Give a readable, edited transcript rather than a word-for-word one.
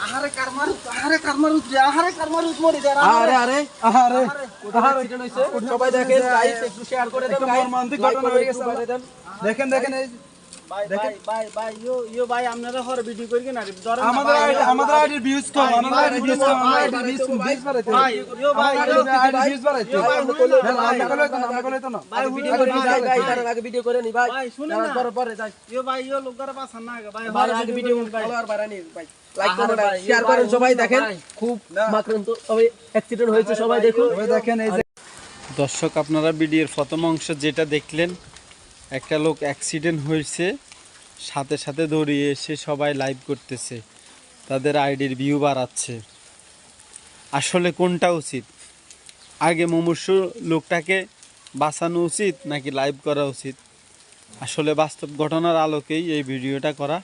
আহারে কারমারুত রে, আহারে কারমারুত মরে যায়। আরে আরে আহারে অ্যাক্সিডেন্ট হইছে সবাই দেখেন গাইস একটু শেয়ার করে দেন গাইস মর্মান্তিক ঘটনা হয়ে গেছে। দেখেন দেখেন এই ভাই ইয়ো ভাই আপনারা হর ভিডিও করি না ধরেন আমাদের আইডির ভিউজ কম, আমাদের আইডির ভিউজ কম, আমাদের আইডির ভিউজ বাড়াইতে ভাই ইয়ো ভাই আইডির ভিউজ বাড়াইতে আমরা কইলে তো না ভাই ভিডিও করে যাই গাইস তার আগে ভিডিও করে নি ভাই ভাই শুনুন না পরে যাই ইয়ো ভাই ইয়ো লোকরা পাছান না ভাই ভাই আগে ভিডিও ফলোয়ার বাড়ানি ভাই লাইক কমেন্ট শেয়ার করেন সবাই দেখেন খুব মাকরান্ত তবে অ্যাক্সিডেন্ট হয়েছে সবাই দেখুন দেখেন এই যে দর্শক আপনারা ভিডিওর প্রথম অংশ যেটা দেখলেন একটা লোক অ্যাক্সিডেন্ট হয়েছে সাথে সাথে দৌড়িয়ে এসে সবাই লাইভ করতেছে তাদের আইডির ভিউ বাড়াচ্ছে আসলে কোনটা উচিত আগে মুমূর্ষু লোকটাকে বাঁচানো উচিত নাকি লাইভ করা উচিত আসলে বাস্তব ঘটনার আলোকেই এই ভিডিওটা করা